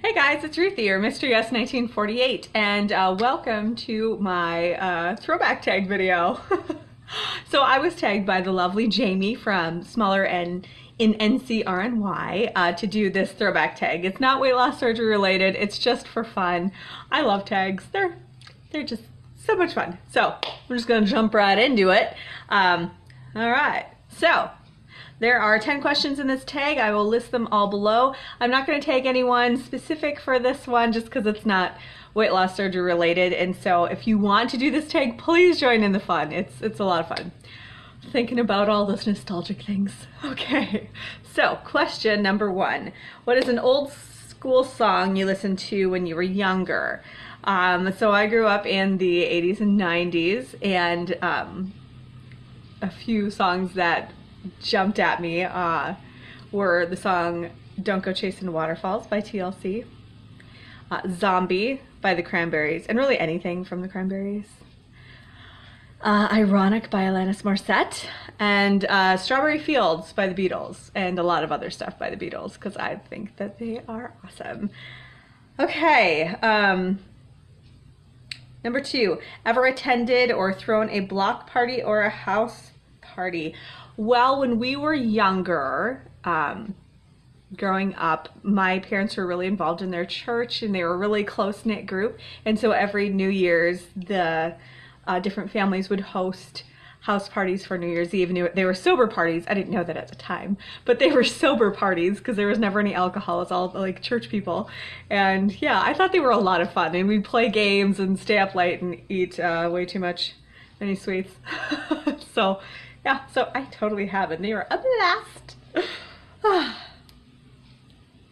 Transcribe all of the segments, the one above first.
Hey guys, it's Ruthie, or Mystery S 1948, and welcome to my throwback tag video. So I was tagged by the lovely Jamie from Smaller and in NCRNY to do this throwback tag. It's not weight loss surgery related, it's just for fun. I love tags. They're just so much fun. So we're just gonna jump right into it. All right, so there are 10 questions in this tag. I will list them all below. I'm not going to tag anyone specific for this one just because it's not weight loss surgery related. And so if you want to do this tag, please join in the fun. It's a lot of fun. Thinking about all those nostalgic things. Okay, so question number 1. What is an old school song you listened to when you were younger? So I grew up in the 80s and 90s, and a few songs that jumped at me were the song Don't Go Chasing Waterfalls by TLC, Zombie by the Cranberries, and really anything from the Cranberries, Ironic by Alanis Morissette, and Strawberry Fields by the Beatles, and a lot of other stuff by the Beatles because I think that they are awesome. Okay, number 2, ever attended or thrown a block party or a house party? Well, when we were younger, growing up, my parents were really involved in their church, and they were a really close-knit group. And so every New Year's, the different families would host house parties for New Year's Eve. They were sober parties. I didn't know that at the time, but they were sober parties because there was never any alcohol. It's all like church people. And yeah, I thought they were a lot of fun. And we'd play games and stay up late and eat way too many sweets. So yeah, so I totally have, and they were a blast.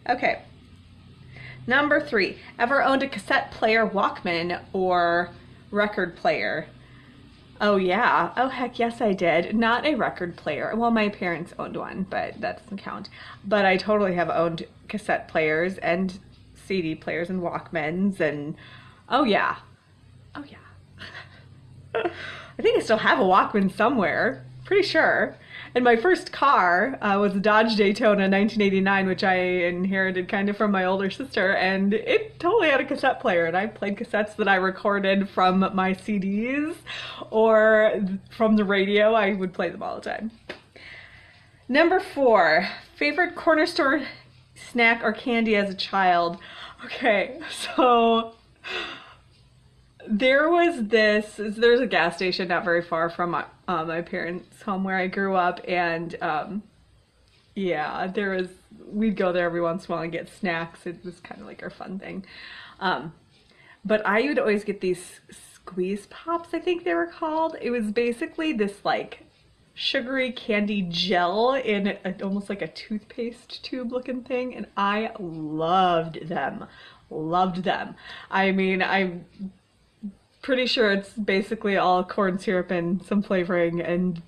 Okay. Number 3, ever owned a cassette player, Walkman, or record player? Oh yeah. Oh heck yes I did. Not a record player. Well, my parents owned one, but that doesn't count. But I totally have owned cassette players and CD players and Walkmans, and oh yeah. Oh yeah. I think I still have a Walkman somewhere. Pretty sure. And my first car was a Dodge Daytona 1989, which I inherited kind of from my older sister, and it totally had a cassette player, and I played cassettes that I recorded from my CDs or from the radio. I would play them all the time. Number 4, favorite corner store snack or candy as a child? Okay, so there's a gas station not very far from my parents' home where I grew up, and yeah, we'd go there every once in a while and get snacks. It was kind of like our fun thing. But I would always get these squeeze pops, I think they were called. It was basically this like sugary candy gel in almost like a toothpaste tube looking thing, and I loved them. Loved them. I mean, I'm pretty sure it's basically all corn syrup and some flavoring and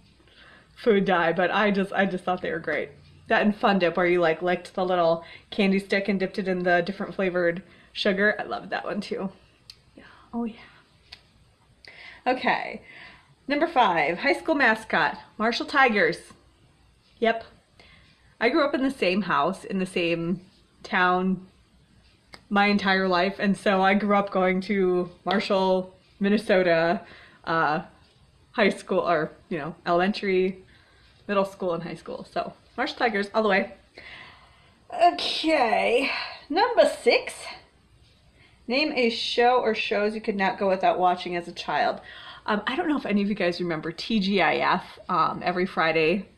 food dye, but I just thought they were great. That and Fun Dip, where you like licked the little candy stick and dipped it in the different flavored sugar. I loved that one too. Yeah. Oh yeah. Okay. Number 5, high school mascot, Marshall Tigers. Yep. I grew up in the same house in the same town my entire life, and so I grew up going to Marshall, Minnesota, high school, or elementary, middle school, and high school. So Marshall Tigers all the way. Okay, number 6, name a show or shows you could not go without watching as a child. I don't know if any of you guys remember TGIF. Every Friday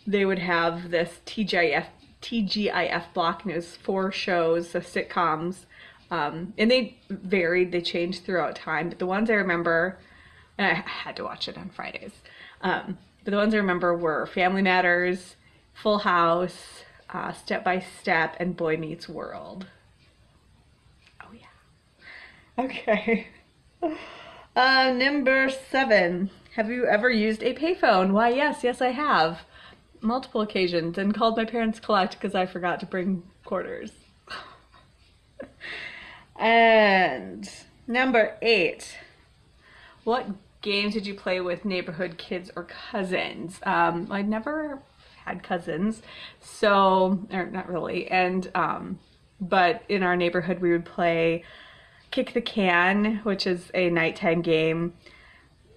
they would have this TGIF block, and it was 4 shows of sitcoms. And they varied, they changed throughout time, but the ones I remember, and I had to watch it on Fridays, but the ones I remember were Family Matters, Full House, Step by Step, and Boy Meets World. Oh yeah. Okay. Number 7, have you ever used a payphone? Why yes I have. Multiple occasions, and called my parents collect because I forgot to bring quarters. And number 8, what games did you play with neighborhood kids or cousins? I never had cousins, so, or not really, and But in our neighborhood, we would play kick the can, which is a nighttime game.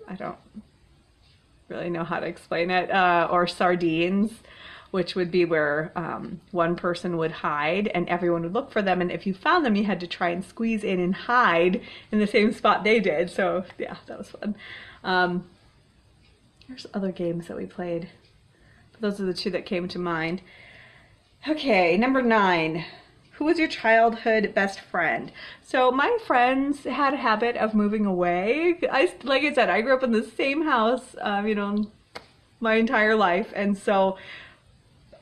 I don't really know how to explain it, or sardines, which would be where one person would hide and everyone would look for them. And if you found them, you had to try and squeeze in and hide in the same spot they did. So yeah, that was fun. There's other games that we played. But those are the two that came to mind. Okay, number 9. Who was your childhood best friend? So my friends had a habit of moving away. Like I said, I grew up in the same house, my entire life. And so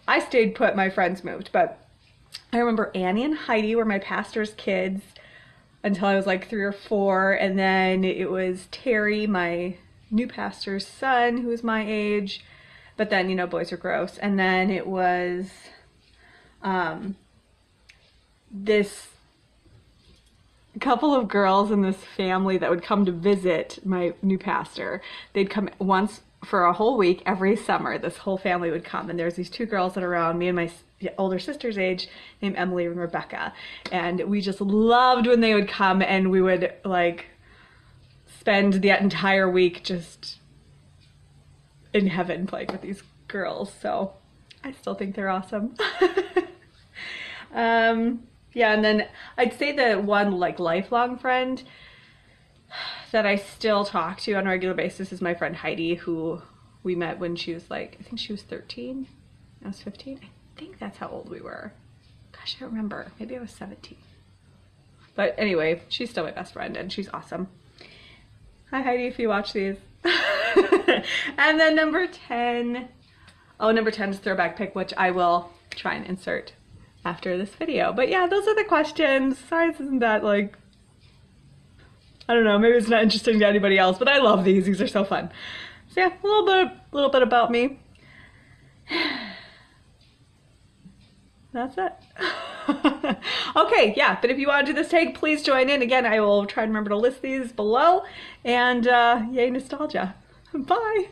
I stayed put, my friends moved. But I remember Annie and Heidi were my pastor's kids until I was like 3 or 4. And then it was Terry, my new pastor's son, who was my age. But then, boys are gross. And then it was this couple of girls in this family that would come to visit my new pastor. They'd come once for a whole week every summer. This whole family would come, and there's these 2 girls that are around me and my older sister's age named Emily and Rebecca. And we just loved when they would come, and we would like spend the entire week just in heaven playing with these girls. So I still think they're awesome. Yeah, and then I'd say the one like lifelong friend that I still talk to on a regular basis is my friend Heidi, who we met when she was like, I think she was 13. I was 15. I think that's how old we were. Gosh, I don't remember. Maybe I was 17. But anyway, she's still my best friend and she's awesome. Hi Heidi, if you watch these. And then number 10. Oh, number 10 is Throwback pic, which I will try and insert after this video. But yeah, those are the questions. Sorry, this isn't that like, I don't know, maybe it's not interesting to anybody else, but I love these. These are so fun. So yeah, a little bit about me. That's it. Okay, yeah, but if you want to do this tag, please join in. Again, I will try and remember to list these below. And yay, nostalgia. Bye.